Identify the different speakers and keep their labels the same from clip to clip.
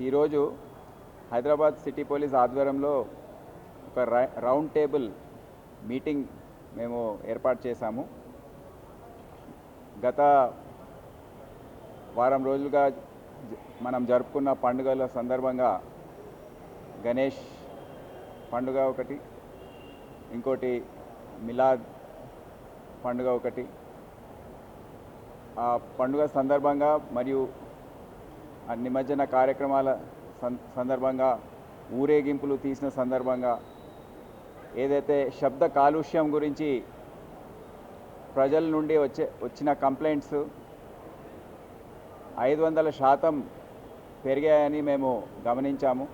Speaker 1: ఈరోజు Hyderabad city police ఆధ్వర్యంలో ఒక రౌండ్ టేబుల్ మీటింగ్ మేము ఏర్పాటు చేశాము. గత వారం రోజులుగా మనం జరుపుకున్న పండుగల సందర్భంగా గణేష్ పండుగ ఒకటి, ఇంకోటి మిలాద్ పండుగ ఒకటి. ఆ పండుగ సందర్భంగా మరియు ఆ నిమజ్జన కార్యక్రమాల సందర్భంగా ఊరేగింపులు తీసిన సందర్భంగా ఏదైతే శబ్ద కాలుష్యం గురించి ప్రజల నుండి వచ్చిన కంప్లైంట్స్ 500% పెరిగాయని మేము గమనించాము.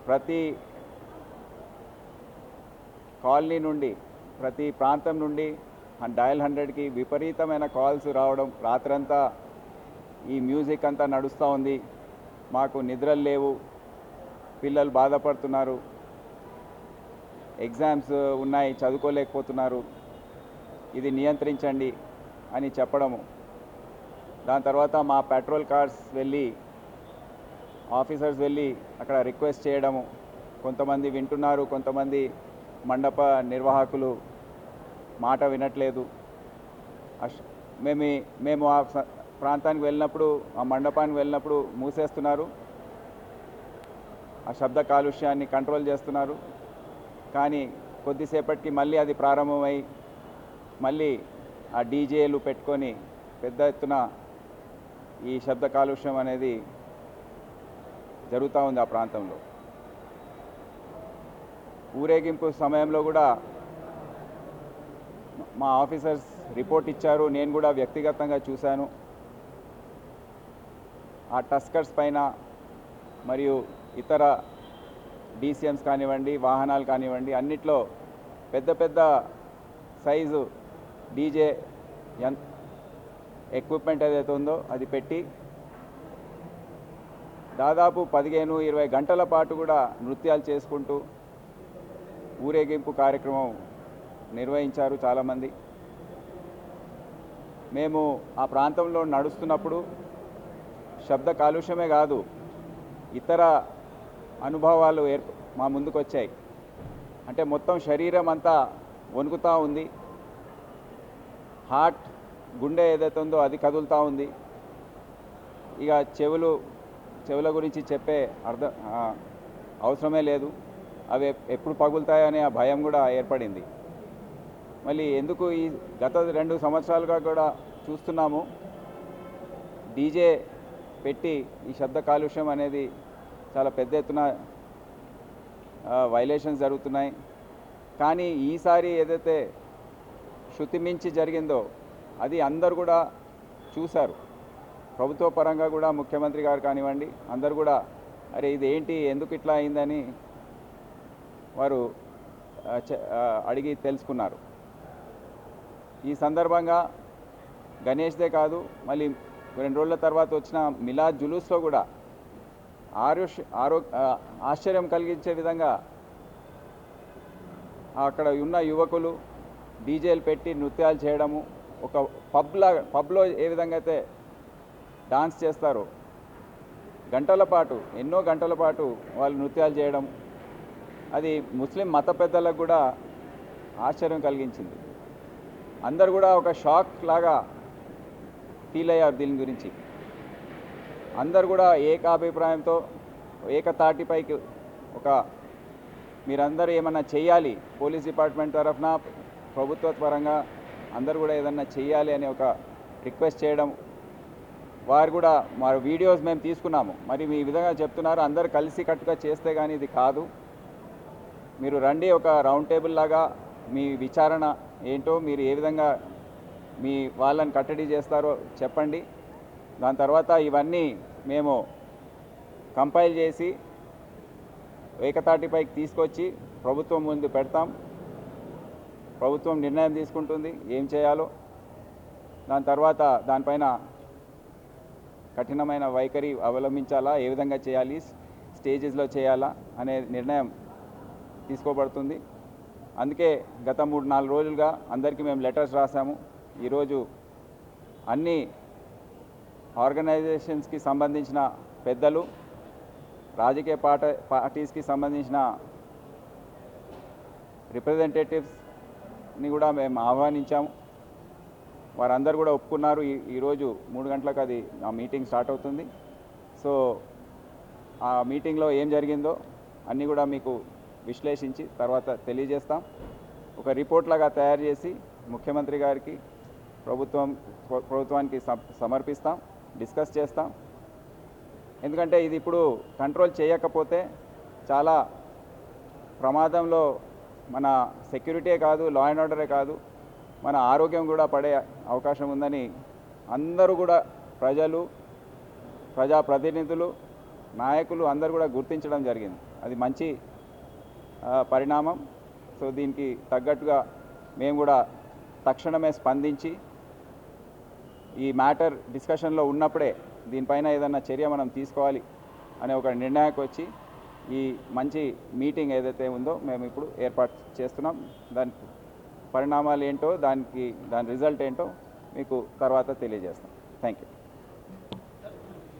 Speaker 1: ప్రతి కాలనీ నుండి, ప్రతి ప్రాంతం నుండి డయల్ 100కి విపరీతమైన కాల్స్ రావడం, రాత్రంతా ఈ మ్యూజిక్ అంతా నడుస్తూ ఉంది, మాకు నిద్రలు లేవు, పిల్లలు బాధపడుతున్నారు, ఎగ్జామ్స్ ఉన్నాయి చదువుకోలేకపోతున్నారు, ఇది నియంత్రించండి అని చెప్పడము. దాని తర్వాత మా పెట్రోల్ కార్స్ వెళ్ళి, ఆఫీసర్స్ వెళ్ళి అక్కడ రిక్వెస్ట్ చేయడము. కొంతమంది వింటున్నారు, కొంతమంది మండప నిర్వాహకులు మాట వినట్లేదు. మేము ఆ ప్రాంతానికి వెళ్ళినప్పుడు, ఆ మండపానికి వెళ్ళినప్పుడు మూసేస్తున్నారు, ఆ శబ్ద కాలుష్యాన్ని కంట్రోల్ చేస్తున్నారు. కానీ కొద్దిసేపటికి మళ్ళీ అది ప్రారంభమై మళ్ళీ ఆ డీజేలు పెట్టుకొని పెద్ద ఎత్తున ఈ శబ్ద కాలుష్యం అనేది జరుగుతూ ఉంది ఆ ప్రాంతంలో. ఊరేగింపు సమయంలో కూడా మా ఆఫీసర్స్ రిపోర్ట్ ఇచ్చారు, నేను కూడా వ్యక్తిగతంగా చూశాను. ఆ టస్కర్స్ పైన మరియు ఇతర డీసీఎమ్స్ కానివ్వండి, వాహనాలు కానివ్వండి, అన్నిట్లో పెద్ద పెద్ద సైజు డీజే ఎక్విప్మెంట్ ఏదైతే ఉందో అది పెట్టి దాదాపు 15-20 గంటల పాటు కూడా నృత్యాలు చేసుకుంటూ ఊరేగింపు కార్యక్రమం నిర్వహించారు చాలామంది. మేము ఆ ప్రాంతంలో నడుస్తున్నప్పుడు శబ్ద కాలుష్యమే కాదు, ఇతర అనుభవాలు మా ముందుకు వచ్చాయి. అంటే మొత్తం శరీరం అంతా వణుకుతూ ఉంది, హార్ట్, గుండె ఏదైతే ఉందో అది కదులుతూ ఉంది. ఇక చెవుల గురించి చెప్పే అవసరమే లేదు, అవి ఎప్పుడు పగులుతాయనే ఆ భయం కూడా ఏర్పడింది. మళ్ళీ ఎందుకు ఈ గత 2 సంవత్సరాలుగా కూడా చూస్తున్నాము, డీజే పెట్టి ఈ శబ్ద కాలుష్యం అనేది చాలా పెద్ద ఎత్తున వైలేషన్స్ జరుగుతున్నాయి. కానీ ఈసారి ఏదైతే శృతి మించి జరిగిందో అది అందరు కూడా చూశారు. ప్రభుత్వ పరంగా కూడా ముఖ్యమంత్రి గారు కానివ్వండి, అందరు కూడా అరే ఇది ఏంటి, ఎందుకు ఇట్లా అయిందని వారు అడిగి తెలుసుకున్నారు. ఈ సందర్భంగా గణేష్దే కాదు, మళ్ళీ 2 రోజుల తర్వాత వచ్చిన మిలాద్ జులూస్లో కూడా ఆశ్చర్యం కలిగించే విధంగా అక్కడ ఉన్న యువకులు డీజేలు పెట్టి నృత్యాలు చేయడము, ఒక పబ్లో ఏ విధంగా అయితే డాన్స్ చేస్తారో గంటల పాటు, ఎన్నో గంటల పాటు వాళ్ళు నృత్యాలు చేయడం, అది ముస్లిం మత పెద్దలకు కూడా ఆశ్చర్యం కలిగించింది. అందరు కూడా ఒక షాక్ లాగా ఫీల్ అయ్యారు దీని గురించి. అందరు కూడా ఏకాభిప్రాయంతో ఏకతాటిపైకి మీరందరూ ఏమన్నా చేయాలి, పోలీస్ డిపార్ట్మెంట్ తరఫున ప్రభుత్వ పరంగా అందరు కూడా ఏదన్నా చేయాలి అని ఒక రిక్వెస్ట్ చేయడం. వారు కూడా మా వీడియోస్ మేము తీసుకున్నాము, మరి మీ విధంగా చెప్తున్నారు, అందరు కలిసి కట్టుగా చేస్తే కానీ ఇది కాదు, మీరు రండి, ఒక రౌండ్ టేబుల్ లాగా మీ విచారణ ఏంటో, మీరు ఏ విధంగా మీ వాళ్ళని కట్టడి చేస్తారో చెప్పండి. దాని తర్వాత ఇవన్నీ మేము కంపైల్ చేసి ఏకతాటిపైకి తీసుకొచ్చి ప్రభుత్వం ముందు పెడతాం. ప్రభుత్వం నిర్ణయం తీసుకుంటుంది ఏం చేయాలో. దాని తర్వాత దానిపైన కఠినమైన వైఖరి అవలంబించాలా, ఏ విధంగా చేయాలి, స్టేజెస్లో చేయాలా అనే నిర్ణయం తీసుకోబడుతుంది. అందుకే గత 3-4 రోజులుగా అందరికీ మేము లెటర్స్ రాసాము. ఈరోజు అన్ని ఆర్గనైజేషన్స్కి సంబంధించిన పెద్దలు, రాజకీయ పార్టీస్కి సంబంధించిన రిప్రజెంటేటివ్స్ని కూడా మేము ఆహ్వానించాము. వారందరూ కూడా ఒప్పుకున్నారు. ఈరోజు 3 గంటలకు అది ఆ మీటింగ్ స్టార్ట్ అవుతుంది. సో ఆ మీటింగ్లో ఏం జరిగిందో అన్నీ కూడా మీకు విశ్లేషించి తర్వాత తెలియజేస్తాం. ఒక రిపోర్ట్ లాగా తయారు చేసి ముఖ్యమంత్రి గారికి ప్రభుత్వానికి సమర్పిస్తాం, డిస్కస్ చేస్తాం. ఎందుకంటే ఇది ఇప్పుడు కంట్రోల్ చేయకపోతే చాలా ప్రమాదంలో మన సెక్యూరిటీ కాదు, లా అండ్ ఆర్డరే కాదు, మన ఆరోగ్యం కూడా పడే అవకాశం ఉందని అందరూ కూడా ప్రజలు, ప్రజాప్రతినిధులు, నాయకులు అందరూ కూడా గుర్తించడం జరిగింది. అది మంచి పరిణామం. సో దీనికి తగ్గట్టుగా మేము కూడా తక్షణమే స్పందించి ఈ మ్యాటర్ డిస్కషన్లో ఉన్నప్పుడే దీనిపైన ఏదైనా చర్య మనం తీసుకోవాలి అనే ఒక నిర్ణయానికి వచ్చి ఈ మంచి మీటింగ్ ఏదైతే ఉందో మేము ఇప్పుడు ఏర్పాటు చేస్తున్నాం. దాని పరిణామాలు ఏంటో, దాని రిజల్ట్ ఏంటో మీకు తర్వాత తెలియజేస్తాం. Thank you.